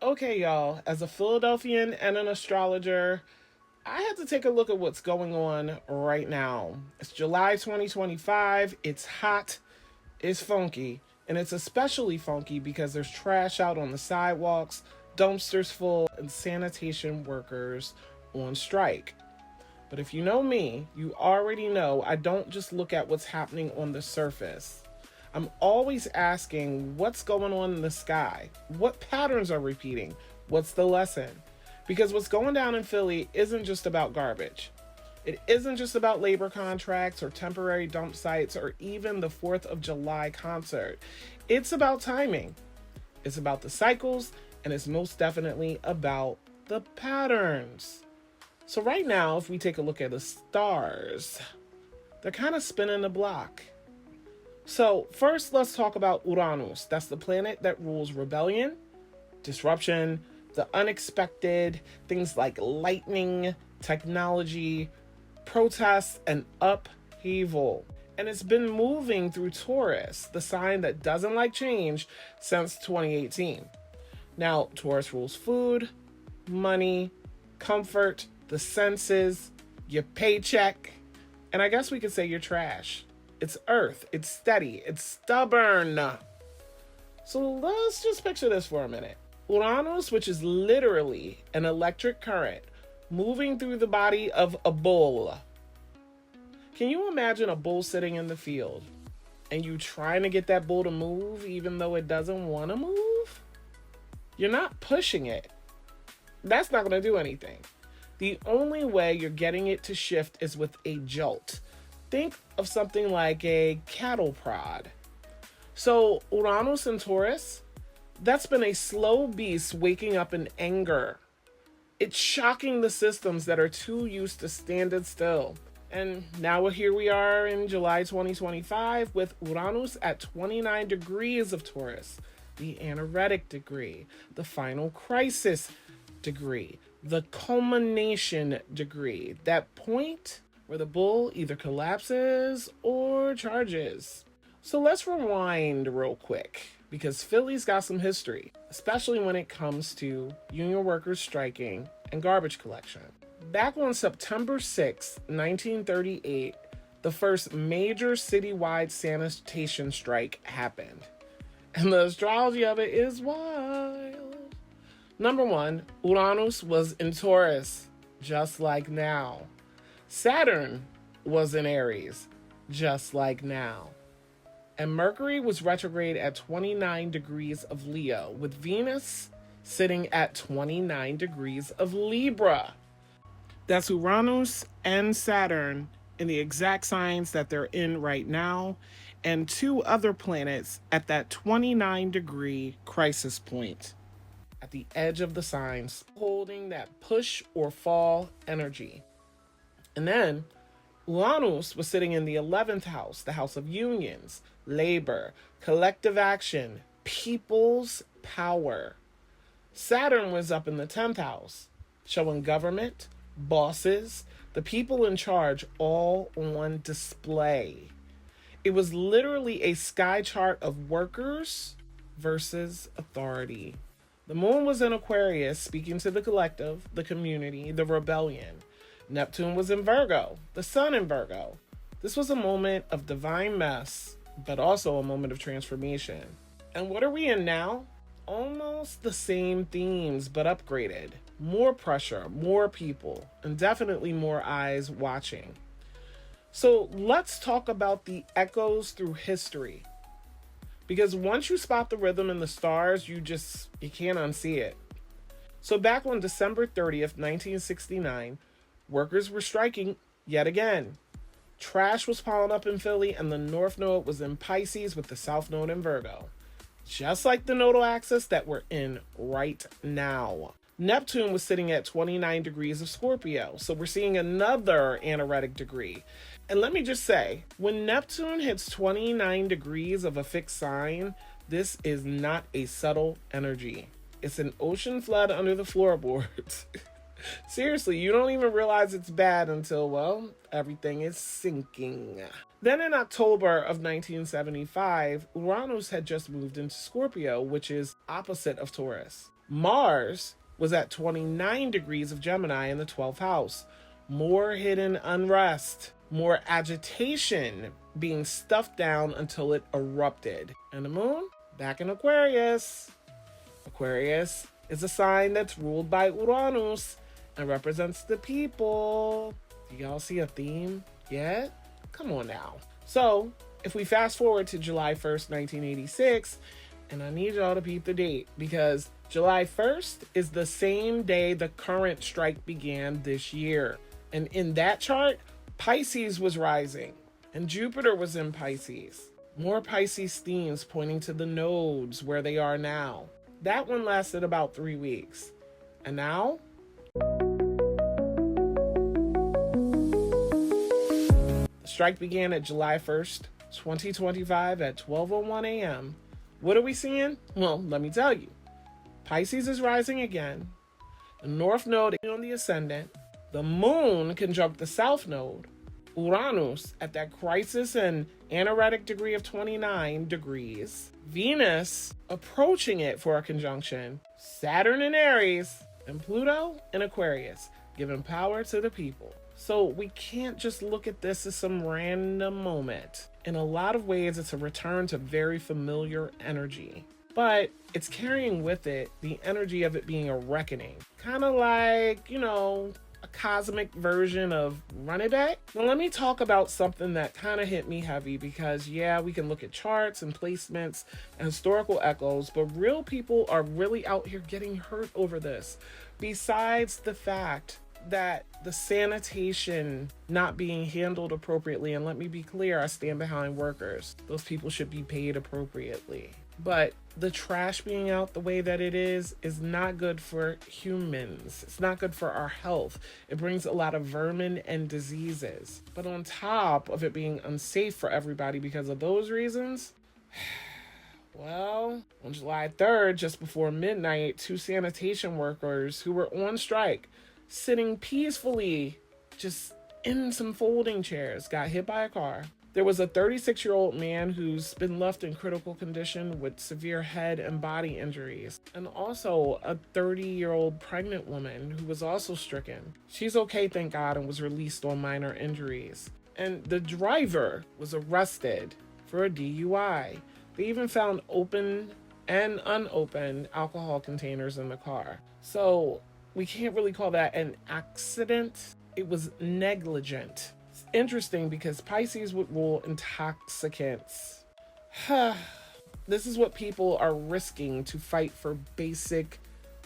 Okay, y'all, as a Philadelphian and an astrologer, I had to take a look at what's going on right now. It's July 2025, it's hot, it's funky, and it's especially funky because there's trash out on the sidewalks, dumpsters full, and sanitation workers on strike. But if you know me, you already know I don't just look at what's happening on the surface. I'm always asking what's going on in the sky? What patterns are repeating? What's the lesson? Because what's going down in Philly isn't just about garbage. It isn't just about labor contracts or temporary dump sites or even the 4th of July concert. It's about timing. It's about the cycles, and it's most definitely about the patterns. So right now, if we take a look at the stars, they're kind of spinning the block. So first, let's talk about Uranus. That's the planet that rules rebellion, disruption, the unexpected, things like lightning, technology, protests, and upheaval. And it's been moving through Taurus, the sign that doesn't like change, since 2018. Now, Taurus rules food, money, comfort, the senses, your paycheck, and I guess we could say your trash. It's earth, it's steady, it's stubborn. So let's just picture this for a minute. Uranus, which is literally an electric current moving through the body of a bull. Can you imagine a bull sitting in the field and you trying to get that bull to move even though it doesn't want to move? You're not pushing it. That's not going to do anything. The only way you're getting it to shift is with a jolt. Think of something like a cattle prod. So Uranus and Taurus, that's been a slow beast waking up in anger. It's shocking the systems that are too used to standing still. And now here we are in July 2025 with Uranus at 29 degrees of Taurus, the anaretic degree, the final crisis degree, the culmination degree, that point where the bull either collapses or charges. So let's rewind real quick because Philly's got some history, especially when it comes to union workers striking and garbage collection. Back on September 6, 1938, the first major citywide sanitation strike happened. And the astrology of it is wild. Number one, Uranus was in Taurus, just like now. Saturn was in Aries, just like now. And Mercury was retrograde at 29 degrees of Leo, with Venus sitting at 29 degrees of Libra. That's Uranus and Saturn in the exact signs that they're in right now, and two other planets at that 29-degree crisis point, at the edge of the signs, holding that push or fall energy. And then Uranus was sitting in the 11th house, the house of unions, labor, collective action, people's power. Saturn was up in the 10th house, showing government, bosses, the people in charge, all on display. It was literally a sky chart of workers versus authority. The moon was in Aquarius, speaking to the collective, the community, the rebellion. Neptune was in Virgo, the sun in Virgo. This was a moment of divine mess, but also a moment of transformation. And what are we in now? Almost the same themes, but upgraded. More pressure, more people, and definitely more eyes watching. So let's talk about the echoes through history. Because once you spot the rhythm in the stars, you can't unsee it. So back on December 30th, 1969, workers were striking yet again. Trash was piling up in Philly, and the North Node was in Pisces with the South Node in Virgo. Just like the nodal axis that we're in right now. Neptune was sitting at 29 degrees of Scorpio, so we're seeing another anaretic degree. And let me just say, when Neptune hits 29 degrees of a fixed sign, this is not a subtle energy. It's an ocean flood under the floorboards. Seriously, you don't even realize it's bad until, well, everything is sinking. Then in October of 1975, Uranus had just moved into Scorpio, which is opposite of Taurus. Mars was at 29 degrees of Gemini in the 12th house. More hidden unrest, more agitation being stuffed down until it erupted. And the moon? Back in Aquarius. Aquarius is a sign that's ruled by Uranus and represents the people. Do y'all see a theme yet? Come on now. So, if we fast forward to July 1st, 1986, and I need y'all to peep the date because July 1st is the same day the current strike began this year. And in that chart, Pisces was rising and Jupiter was in Pisces. More Pisces themes pointing to the nodes where they are now. That one lasted about 3 weeks. And now? The strike began at July 1st, 2025 at 12:01 a.m. What are we seeing? Well, let me tell you. Pisces is rising again. The North Node on the ascendant. The moon conjunct the South Node. Uranus at that crisis and anaretic degree of 29 degrees. Venus approaching it for a conjunction. Saturn in Aries. And Pluto in Aquarius, giving power to the people. So we can't just look at this as some random moment. In a lot of ways, it's a return to very familiar energy. But it's carrying with it the energy of it being a reckoning. Kind of like, a cosmic version of Run It Back. Now let me talk about something that kind of hit me heavy because we can look at charts and placements and historical echoes, but real people are really out here getting hurt over this. Besides the fact that the sanitation not being handled appropriately, and let me be clear, I stand behind workers. Those people should be paid appropriately. But the trash being out the way that it is not good for humans. It's not good for our health. It brings a lot of vermin and diseases. But on top of it being unsafe for everybody because of those reasons, well, on July 3rd, just before midnight, 2 sanitation workers who were on strike, sitting peacefully just in some folding chairs, got hit by a car. There was a 36-year-old man who's been left in critical condition with severe head and body injuries, and also a 30-year-old pregnant woman who was also stricken. She's okay, thank God, and was released on minor injuries. And the driver was arrested for a DUI. They even found open and unopened alcohol containers in the car. So we can't really call that an accident. It was negligent. It's interesting because Pisces would rule intoxicants. This is what people are risking to fight for basic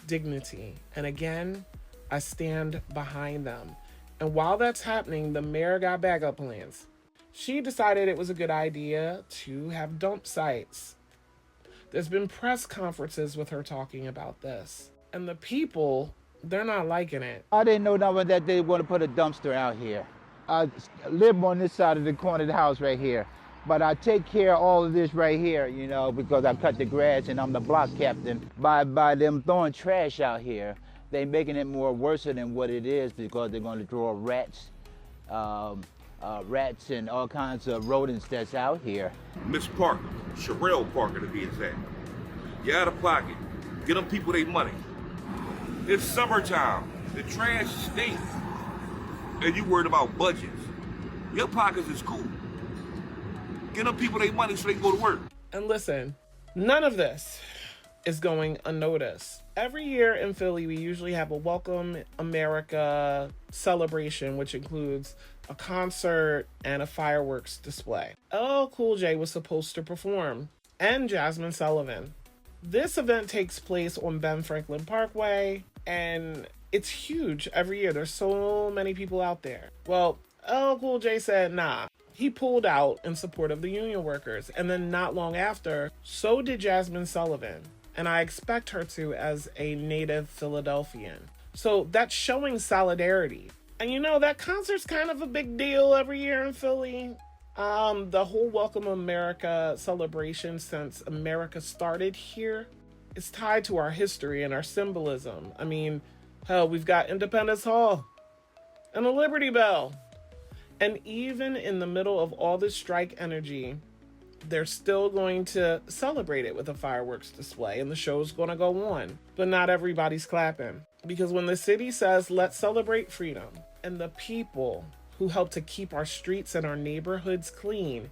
dignity. And again, I stand behind them. And while that's happening, the mayor got backup plans. She decided it was a good idea to have dump sites. There's been press conferences with her talking about this. And the people, they're not liking it. I didn't know that they want to put a dumpster out here. I live on this side of the corner of the house right here. But I take care of all of this right here, because I cut the grass and I'm the block captain. By them throwing trash out here, they making it more worse than what it is because they're going to draw rats and all kinds of rodents that's out here. Miss Parker, Sherelle Parker to be exact. You're out of pocket. Get them people their money. It's summertime. The trash stinks. And you worried about budgets. Your pockets is cool. Get them people their money so they can go to work. And listen, none of this is going unnoticed. Every year in Philly, we usually have a Welcome America celebration, which includes a concert and a fireworks display. LL Cool J was supposed to perform, and Jasmine Sullivan. This event takes place on Ben Franklin Parkway, and it's huge every year. There's so many people out there. Well, LL Cool J said, nah. He pulled out in support of the union workers. And then not long after, so did Jasmine Sullivan. And I expect her to as a native Philadelphian. So that's showing solidarity. And that concert's kind of a big deal every year in Philly. The whole Welcome America celebration since America started here is tied to our history and our symbolism. I mean, Hell, we've got Independence Hall and the Liberty Bell. And even in the middle of all this strike energy, they're still going to celebrate it with a fireworks display, and the show's going to go on. But not everybody's clapping. Because when the city says, let's celebrate freedom, and the people who help to keep our streets and our neighborhoods clean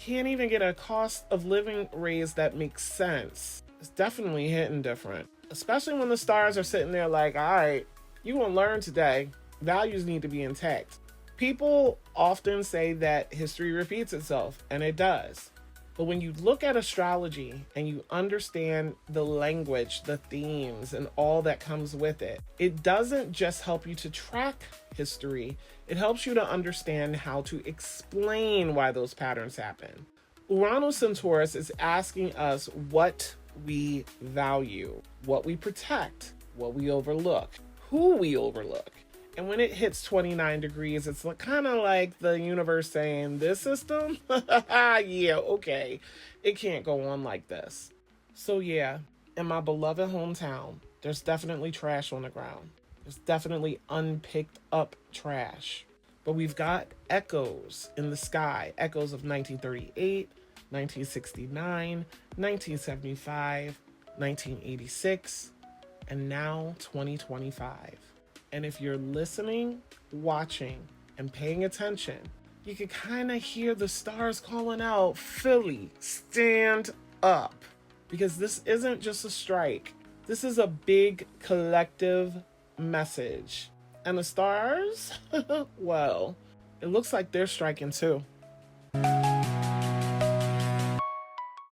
can't even get a cost of living raise that makes sense, it's definitely hitting different. Especially when the stars are sitting there like, all right, you gonna learn today. Values need to be intact. People often say that history repeats itself, and it does. But when you look at astrology and you understand the language, the themes, and all that comes with it, it doesn't just help you to track history, it helps you to understand how to explain why those patterns happen. Uranus and Taurus is asking us what we value, what we protect, what we overlook, who we overlook. And when it hits 29 degrees, it's kind of like the universe saying, this system? Yeah, okay. It can't go on like this. So yeah, in my beloved hometown, there's definitely trash on the ground. There's definitely unpicked up trash. But we've got echoes in the sky, echoes of 1938, 1969, 1975, 1986, and now 2025. And if you're listening, watching, and paying attention, you can kind of hear the stars calling out, Philly, stand up. Because this isn't just a strike. This is a big collective message. And the stars, well, it looks like they're striking too.